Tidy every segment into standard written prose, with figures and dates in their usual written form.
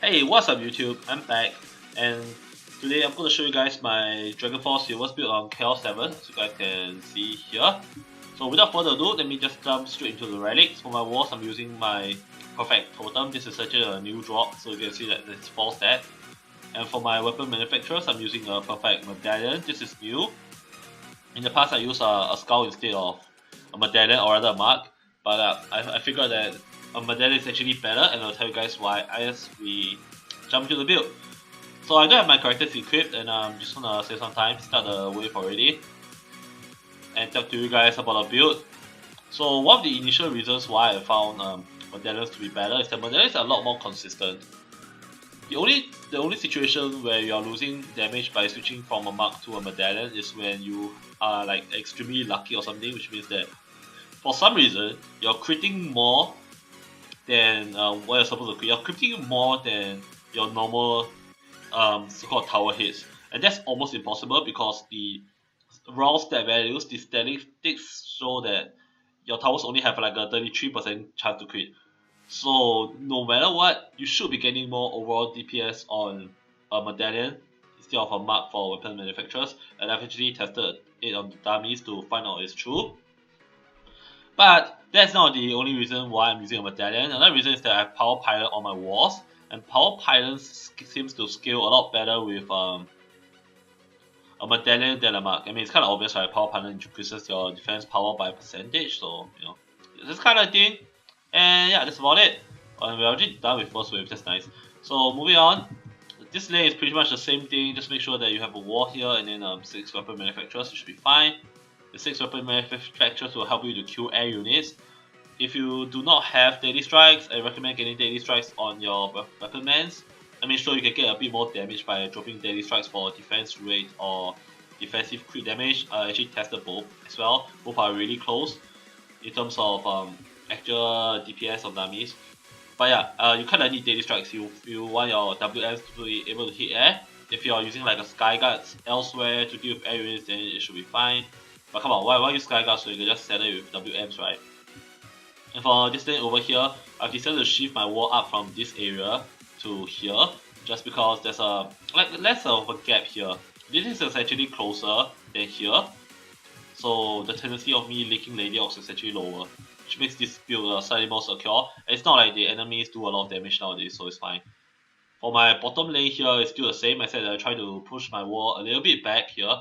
Hey, what's up YouTube? I'm back, and today I'm going to show you guys my Dragonfall Sewers build on Chaos 7, as you guys can see here. So without further ado, let me just jump straight into the relics. For my walls, I'm using my Perfect Totem. This is actually a new drop, so you can see that it's 4 stat. And for my weapon manufacturers, I'm using a Perfect Medallion. This is new. In the past, I used a Skull instead of a Medallion, or rather a Mark, but I figured that a Medallion is actually better, and I'll tell you guys why as we jump into the build. So I don't have my characters equipped, and I'm just gonna save some time, start the wave already, and talk to you guys about the build. So one of the initial reasons why I found Medallions to be better is that Medallions are a lot more consistent. The only situation where you are losing damage by switching from a Mark to a Medallion is when you are like extremely lucky or something, which means that for some reason you're critting more than what you're supposed to crit. You're critting more than your normal so-called tower hits, and that's almost impossible because the raw stat values, the statistics show that your towers only have like a 33% chance to crit. So no matter what, you should be getting more overall DPS on a medallion instead of a mark for weapon manufacturers, and I've actually tested it on the dummies to find out it's true. But that's not the only reason why I'm using a medallion. Another reason is that I have power pylon on my walls, and power pylon seems to scale a lot better with a medallion than a mark. I mean, it's kind of obvious, right? Power pylon increases your defense power by a percentage, so this kind of thing. And yeah, that's about it. And we're already done with first wave. That's nice. So moving on. This lane is pretty much the same thing. Just make sure that you have a wall here and then 6 weapon manufacturers. You should be fine. The 6 weapon manufacturers will help you to kill air units. If you do not have daily strikes, I recommend getting daily strikes on your weapon mans. I mean, sure, you can get a bit more damage by dropping daily strikes for defense rate or defensive crit damage. I actually tested both as well. Both are really close in terms of actual DPS of dummies. But yeah, you kind of need daily strikes. You want your WMs to be able to hit air. If you're using like a Sky Guards elsewhere to deal with air units, then it should be fine. But come on, why use Sky Guards so you can just settle it with WMs, right? And for this thing over here, I've decided to shift my wall up from this area to here, just because there's a less of a gap here. This is actually closer than here, so the tendency of me leaking Lady Ox is actually lower, which makes this build slightly more secure. And it's not like the enemies do a lot of damage nowadays, so it's fine. For my bottom lane here, it's still the same. I said I try to push my wall a little bit back here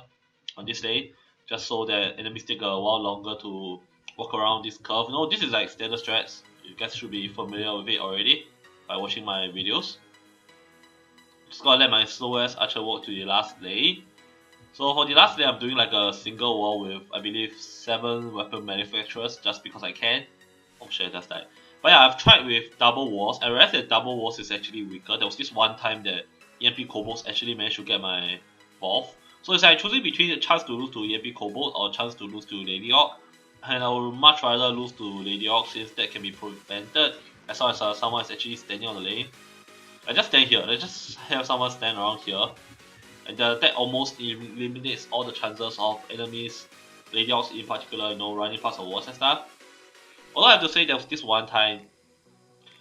on this lane, just so that enemies take a while longer to walk around this curve. No, this is like standard strats. You guys should be familiar with it already by watching my videos. Just gotta let my slowest archer walk to the last lane. So for the last lane, I'm doing like a single wall with, I believe, 7 weapon manufacturers just because I can. Oh shit, that's that. But yeah, I've tried with double walls. I realized that double walls is actually weaker. There was this one time that EMP Kobolds actually managed to get my fourth. So it's like choosing between a chance to lose to EMP Kobold or a chance to lose to Lady Orc. And I would much rather lose to Lady Orc since that can be prevented as long as someone is actually standing on the lane. I just stand here. I just have someone stand around here. And that almost eliminates all the chances of enemies, Lady Orcs in particular, running past the walls and stuff. Although I have to say there was this one time,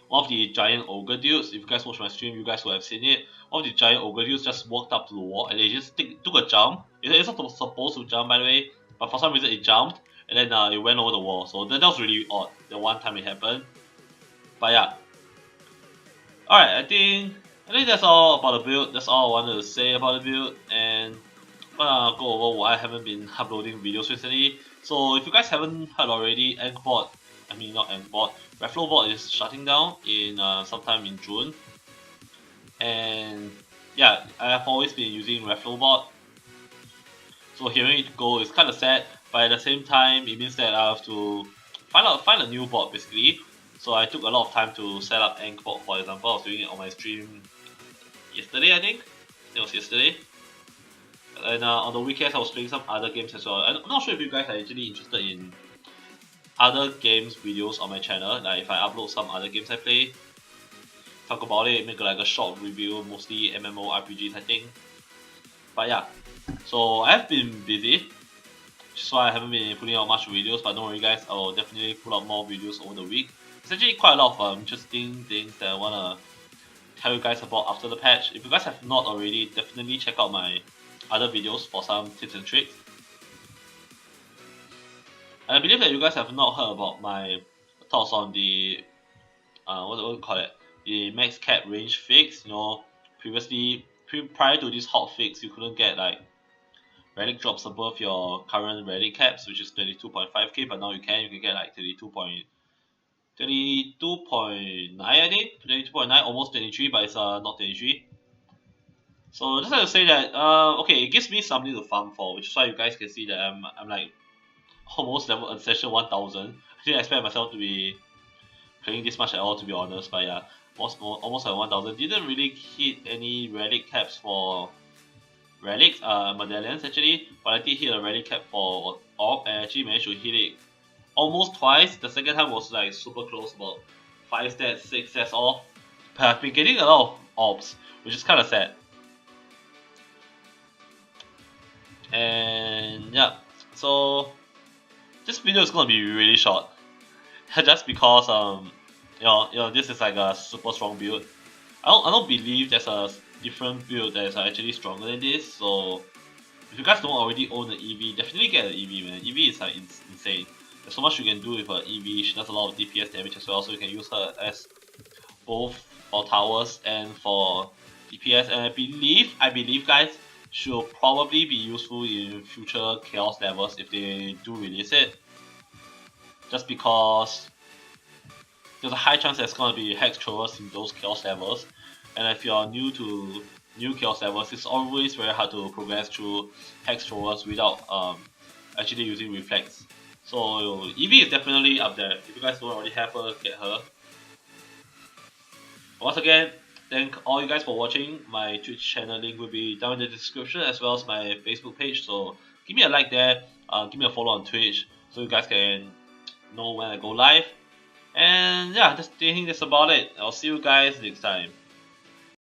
one of the giant ogre dudes, if you guys watch my stream, you guys will have seen it. One of the giant ogre dudes just walked up to the wall and they just took a jump. It's not supposed to jump, by the way, but for some reason it jumped and then it went over the wall. So that was really odd, the one time it happened. But yeah. Alright, I think that's all about the build. That's all I wanted to say about the build, and I'm gonna go over why I haven't been uploading videos recently. So if you guys haven't heard already, Reflowbot is shutting down in sometime in June. And yeah, I have always been using Reflowbot. So hearing it go is kinda sad, but at the same time it means that I have to find a new bot basically. So I took a lot of time to set up Ankbot, for example. I was doing it on my stream yesterday, I think. It was yesterday. And on the weekends I was playing some other games as well. I'm not sure if you guys are actually interested in other games videos on my channel. Like if I upload some other games I play, talk about it, make like a short review, mostly MMORPGs I think. But yeah, so I've been busy, which is why I haven't been putting out much videos, but don't worry guys, I will definitely put out more videos over the week. There's actually quite a lot of interesting things that I wanna tell you guys about after the patch. If you guys have not already, definitely check out my other videos for some tips and tricks. And I believe that you guys have not heard about my thoughts on the what do you call it? The max cap range fix. You know, previously prior to this hot fix, you couldn't get like relic drops above your current relic caps, which is 22.5k, but now you can. You can get like 22.9, I think, 22.9, almost 23, but it's not 23. So just like to say that okay, it gives me something to farm for, which is why you guys can see that I'm like almost level on session 1000. I didn't expect myself to be playing this much at all, to be honest, but yeah, almost at 1000. Didn't really hit any relic caps for relics, medallions actually, but I did hit a relic cap for orb and actually managed to hit it almost twice. The second time was like super close, about 5 stats, 6 stats off. But I've been getting a lot of orbs, which is kind of sad. And yeah, so this video is gonna be really short, just because you know this is like a super strong build. I don't believe there's a different build that is actually stronger than this. So if you guys don't already own an EV, definitely get an EV, man. EV is like insane. There's so much you can do with an EV. She does a lot of DPS damage as well, so you can use her as both for towers and for DPS. And I believe guys, she'll probably be useful in future chaos levels if they do release it. Just because there's a high chance there's gonna be hex throwers in those chaos levels, and if you're new to new chaos levels, it's always very hard to progress through hex throwers without actually using reflex. So Eevee is definitely up there. If you guys don't already have her, get her. Once again, thank all you guys for watching. My Twitch channel link will be down in the description, as well as my Facebook page. So give me a like there, give me a follow on Twitch, so you guys can know when I go live. And yeah, I think that's about it. I'll see you guys next time.